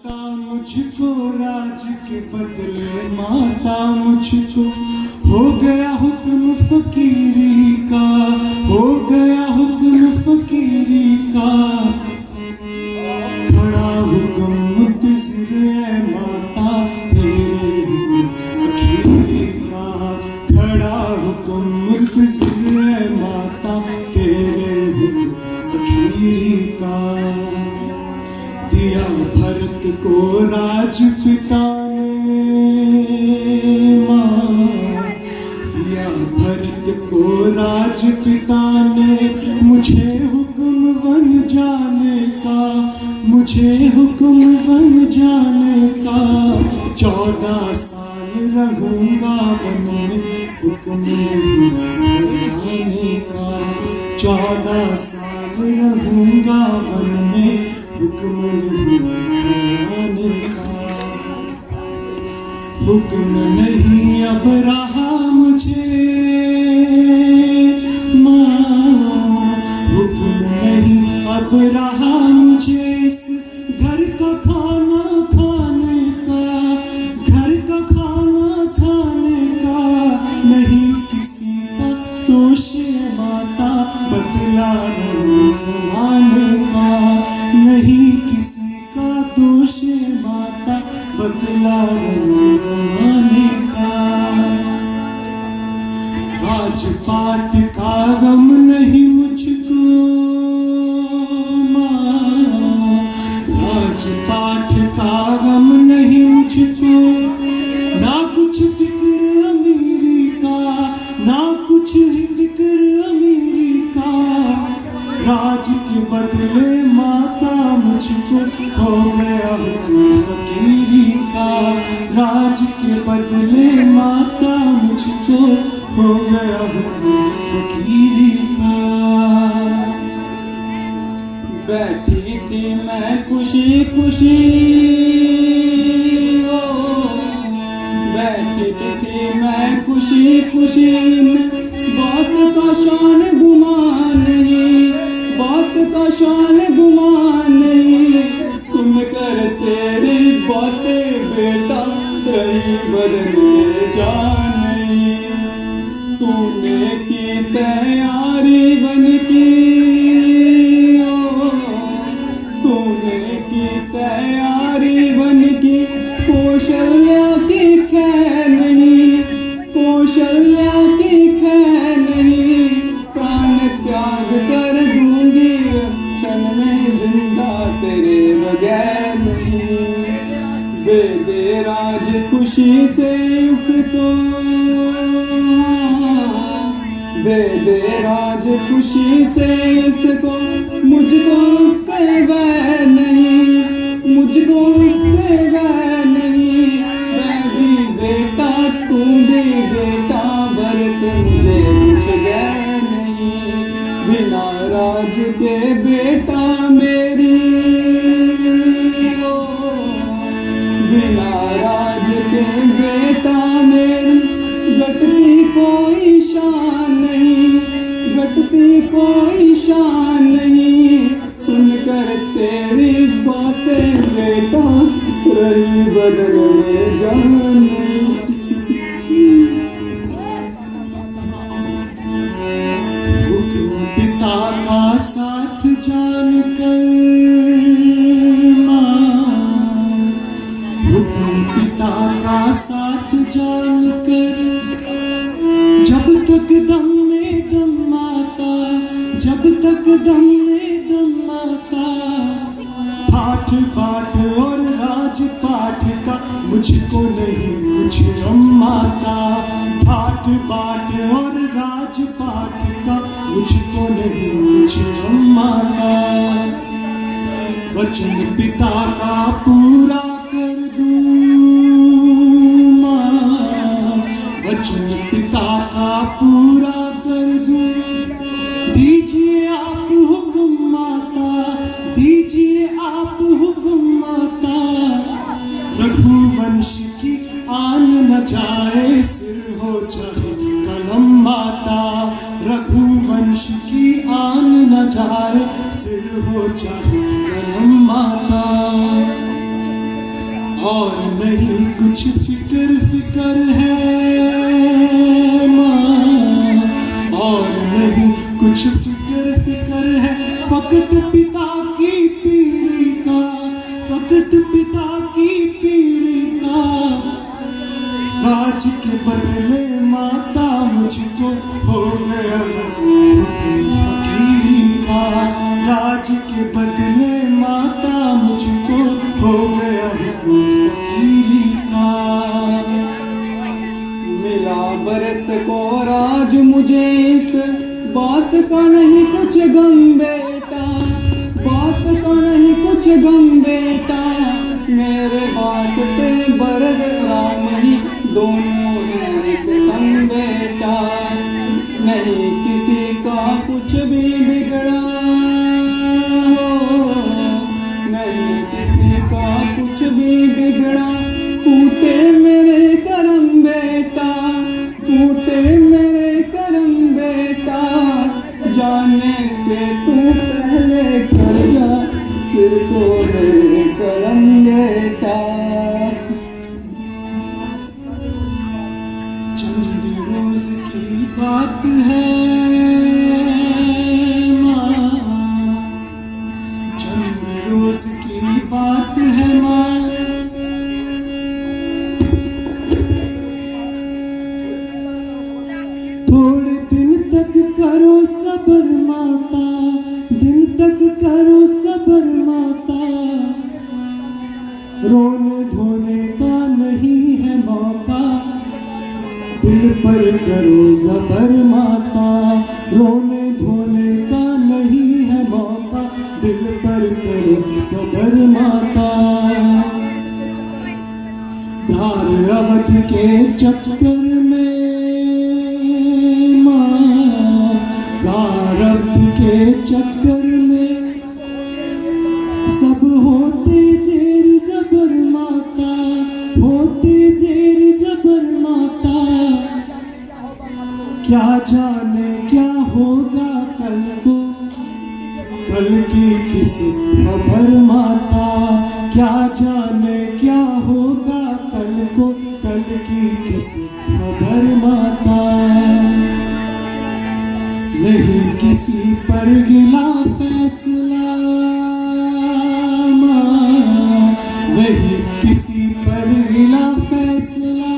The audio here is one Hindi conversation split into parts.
माता मुझको राज के बदले, माता मुझको हो गया हुक्म फकीरी का, हो गया हुक्म फकीरी का। खड़ा हुक्म मुंतज़िर है माता तेरे हुक्म अखीरी का, खड़ा हुक्म मुंतज़िर है माता तेरे हुक्म अखीरी का। दिया भरत को राज पिता ने, माँ दिया भरत को राज पिता ने, मुझे हुक्म वन जाने का, मुझे हुक्म वन जाने का। 14 साल रहूंगा वन में, हुक्म नहीं घर आने का। 14 साल रहूंगा वन में, हुक्म नहीं घर आने का। हुक्म नहीं अब रहा मुझे माँ, हुक्म नहीं अब रहा मुझे इस घर का खाना खाने का, घर का खाना खाने का। नहीं किसी का दोष माता, बदला रंग ज़माने का। नहीं किसी का दोष माता, बदला रंग ज़माने का। राजपाट का गम नहीं मुझको माँ, राजपाट का गम नहीं मुझको। ना कुछ फिक्र अमीरी का, ना कुछ फिक्र अमीरी का। राज के बदले माता मुझको हो गया हुक्म फकीरी का, राज के बदले माता मुझको हो गया हुक्म फकीरी का। बैठी थी मैं खुशी खुशी, बैठी थी मैं खुशी खुशी में। बात का शान गुमान नहीं, बात का शान गुमान नहीं। सुनकर तेरी बातें बेटा रही बदले जान नहीं। तूने की तैयारी बन की, तूने की तैयारी बन की। कौशल्या की खैर नहीं, कौशल्या की खैर नहीं। प्राण त्याग कर दूंगी क्षण में, जिंदा तेरे बगैर नहीं। दे दे राज खुशी से उसको, दे दे राज खुशी से उसको। मुझको उससे वैर नहीं, मुझको उससे वैर नहीं। मैं भी बेटा तू भी बेटा, भरत मुझे कुछ गैर नहीं। बिना राज के बेटा मेरी, बिना राज के बेटा मेरी। घटती कोई शान नहीं, घटती कोई शान नहीं। सुनकर तेरी बातें बेटा रही बदलने जान नहीं। हुक्म पिता का साथ जानकर माँ, हुक्म पिता का साथ जानकर। जब तक दम में दम माता, जब तक दम में दम माता। पाठ पाठ और राजपाठ का मुझको नहीं कुछ गम माता। पाठ पाठ और राजपाठ का मुझको नहीं कुछ गम माता। वचन पिता का पूरा कर दूं माँ, वचन पिता का पूरा कर दूं। दीजिए आप हुक्म माता, दीजिए आप हुक्म माता। रघुवंश की आन न जाए, सिर हो चाहे कलम माता। रघुवंश की आन न जाए, सिर हो चाहे कलम माता। और नहीं कुछ फिक्र है माँ, और नहीं कुछ फिक्र है, फकत पिता की पीरी का, फकत पिता की पीरी का। राज के बदले माता मुझको हो गया हुक्म फकीरी का, राज के बदले माता मुझको हो गया हुक्म फकीरी का। मिला भरत को राज, मुझे इस बात का नहीं कुछ गम बेटा, बात का नहीं कुछ गम बेटा। मेरे वास्ते भरत राम ही दोनों हैं एक संग बेटा। नहीं किसी का कुछ भी बिगड़ा हो, नहीं किसी का कुछ भी बिगड़ा। फूटे मेरे करम बेटा, फूटे मेरे करम बेटा। जाने से तू पहले कर जा, सिर को मेरे करम बेटा। चंद रोज की बात है माँ, चंद रोज की बात है माँ। थोड़े दिन तक करो सबर माता, दिन तक करो सबर माता। रोने धोने का नहीं है मौका, दिल पर करो जबर माता। रोने धोने का नहीं है मौका, दिल पर करो सबर माता। धार अवध के चक्कर में माँ, धार अवध के चक्कर में सब होते जेर जबर माता, होते जेर जबर माता। क्या जाने क्या होगा कल को, कल की किसी खबर माता। क्या जाने क्या होगा कल को, कल की किसी खबर माता। नहीं किसी पर गिला फैसला माँ, नहीं किसी पर गिला फैसला।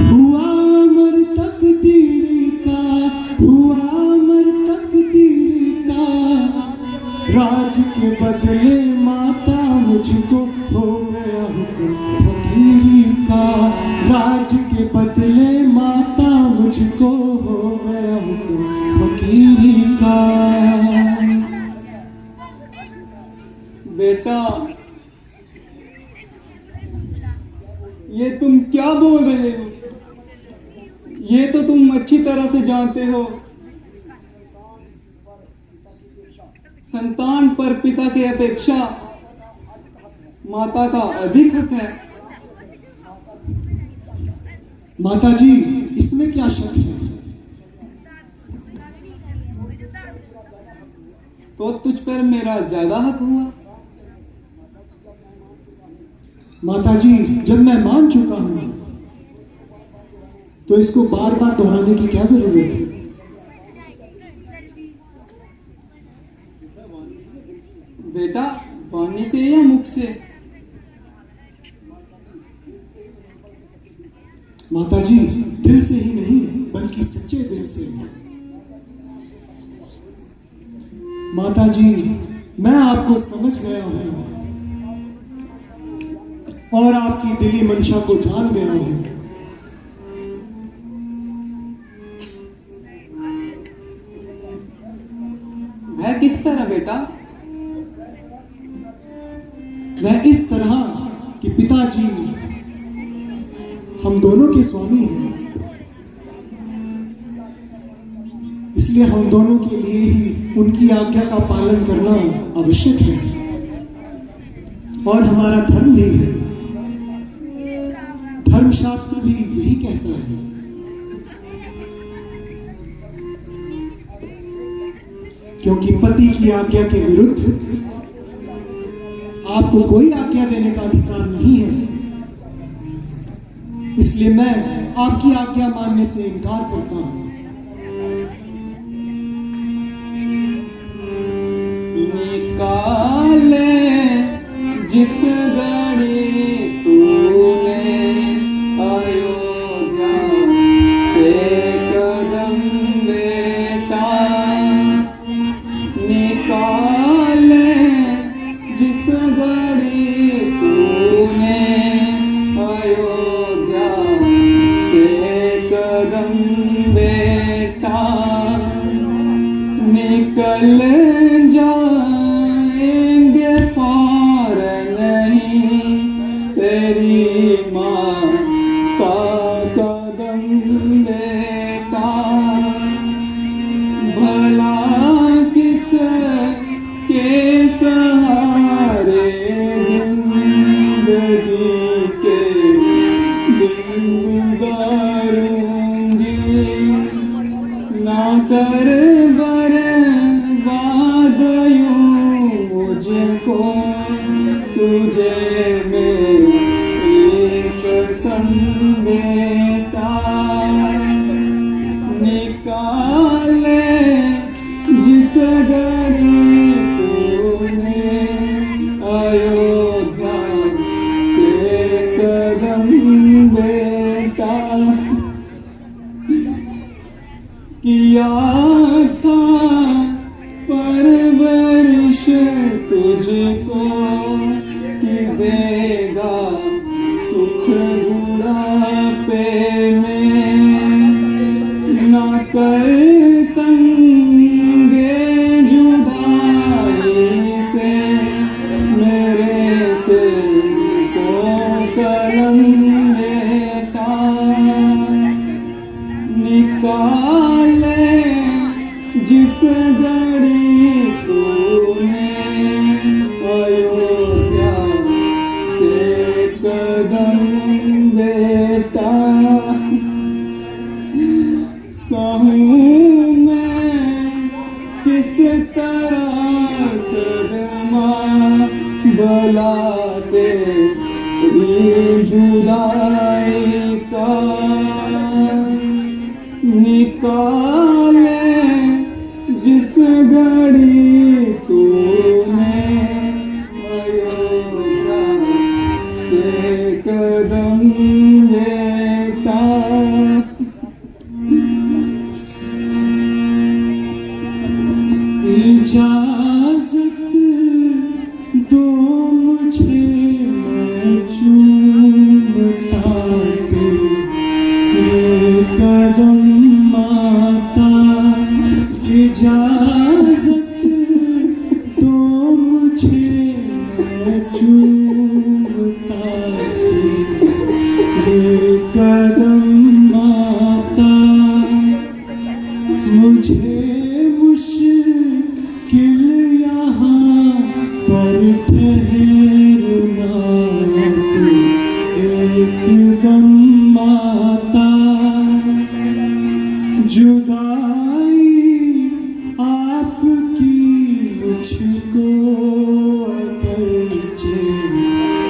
हुआ अमर तकदीर का, हुआ अमर तकदीर का। राज के बदले माता मुझको हो गया हुक्म फकीरी का, राज के बदले माता मुझको हो गया हुक्म फकीरी का। बेटा ये तुम क्या बोल रहे हो? ये तो तुम अच्छी तरह से जानते हो, संतान पर पिता की अपेक्षा माता का अधिक हक है। माता जी इसमें क्या शक है? तो तुझ पर मेरा ज्यादा हक हुआ। माता जी जब मैं मान चुका हूं तो इसको बार बार दोहराने की क्या जरूरत है? बेटा वाणी से या मुख से? माता जी दिल से ही नहीं बल्कि सच्चे दिल से। माता जी मैं आपको समझ गया हूं और आपकी दिली मंशा को जान गया हूं। वह किस तरह बेटा? वह इस तरह कि पिताजी हम दोनों के स्वामी हैं, इसलिए हम दोनों के लिए ही उनकी आज्ञा का पालन करना आवश्यक है और हमारा धर्म भी है। धर्मशास्त्र भी यही कहता है। क्योंकि पति की आज्ञा के विरुद्ध आपको कोई आज्ञा देने का अधिकार नहीं है, इसलिए मैं आपकी आज्ञा मानने से इनकार करता हूं। निकाले जिस घड़ी तूने अयोध्या से कदम बेटा, निकाले जिस घड़ी तूने अयोध्या से कदम बेटा, निकल जाएंगे फौरन नहीं तेरी माता कदम बेटा। भला किस के सहारे जिंदगी के दिन गुजारूंगी, ना कर बर्बाद यूं मुझको तुझे मेरी कसम बेटा। निकाले जिस घड़ी तूने अयोध्या से कदम बेटा, किया था परवरिश तुझको कि देगा सुख बुढ़ापे में, ना कर तंगे जुदाई से मेरे से को करम बेटा। निकाले जिस घड़ी तूने अयोध्या से कदम बेटा। सहूं मैं किस तरह सदमा भला तेरी जुदाई का, निकाले जिस घड़ी तूने अयोध्या से कदम बेटा। इजाजत दो मुझे मैं चूमता तेरे कदम माता। इजाजत दो मुझे मैं चूमता तेरे कदम माता। मुझे मुश्किल यहाँ पर ठहरना एकदम माता। जुदाई आपकी मुझको अगरचे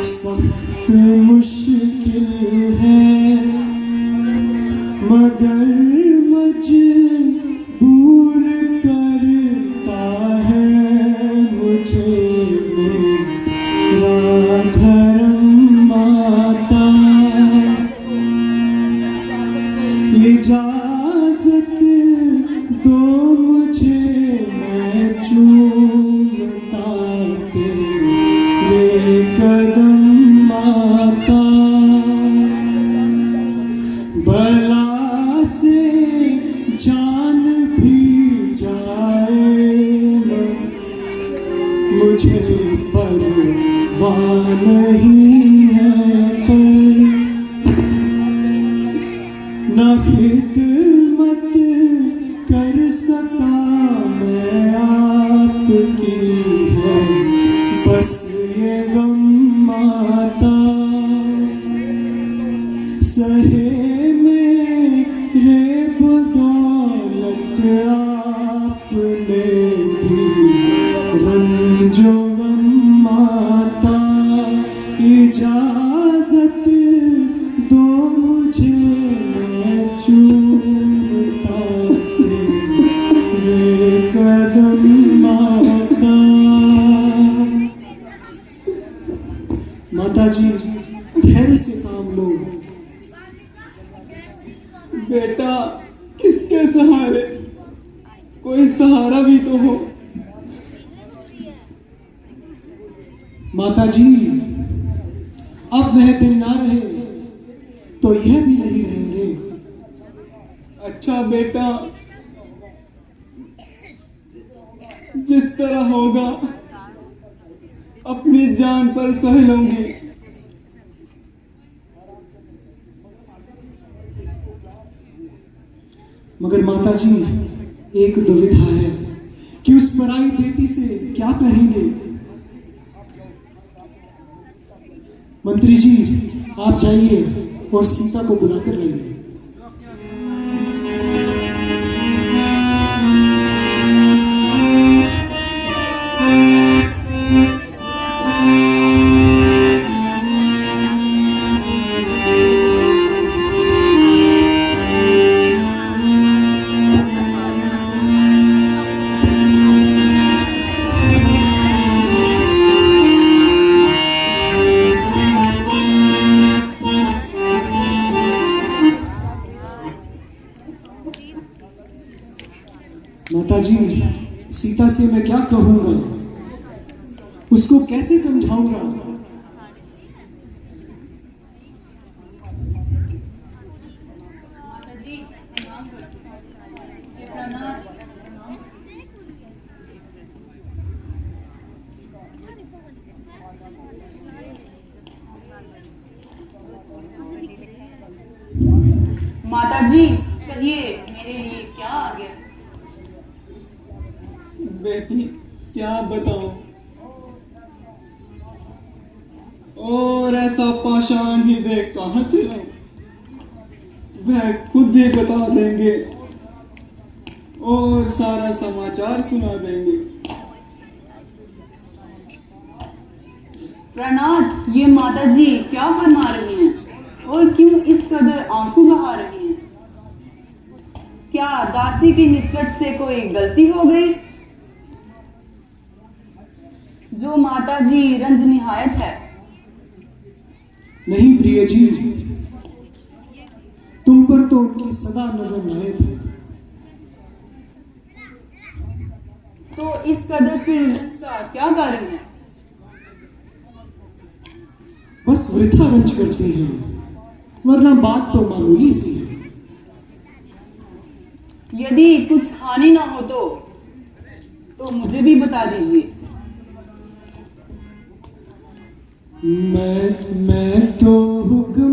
सख्त मुश्किल है, मगर मजबूर करता है मुझे मेरा धर्म माता। इजाजत दो मुझे मैं चूमता तेरे कदम माता। भला से जान भी जाए मुझे परवाह नहीं है, पर न खिदमत कर सका मैं आपकी है बस ये गम माता। सहे मेरे बदौलत आपने भी रंजो गम माता। इजाजत दो मुझे, मैं चूमता तेरे कदम माता। माता जी धैर्य से काम लो। बेटा किसके सहारे, कोई सहारा भी तो हो। माता जी अब वह दिन ना रहे तो यह भी नहीं रहेंगे। अच्छा बेटा, जिस तरह होगा अपनी जान पर सह लूंगी। मगर माता जी एक दुविधा है कि उस पराई बेटी से क्या कहेंगे। मंत्री जी आप जाइए और सीता को बुलाकर लाइए। माता जी सीता से मैं क्या कहूंगा, उसको कैसे समझाऊंगा। माता जी कहिए मेरे लिए क्या आ गया। बेटी क्या बताऊं, और ऐसा पाषाण हृदय कहां से लाऊं, वह खुद ही बता देंगे और सारा समाचार सुना देंगे। प्रणाथ ये माता जी क्या फरमा रही हैं और क्यों इस कदर आंसू बहा रही हैं। क्या दासी की निस्बत से कोई गलती हो गई जो माता जी रंज निहायत है। नहीं प्रिय जी, तुम पर तो उनकी सदा नजर नायत है। तो इस कदर फिर रंज का क्या कारण है। बस वृथा रंज करती हैं, वरना बात तो मामूली सी है। यदि कुछ हानि ना हो तो मुझे भी बता दीजिए। मैं तो हुक्म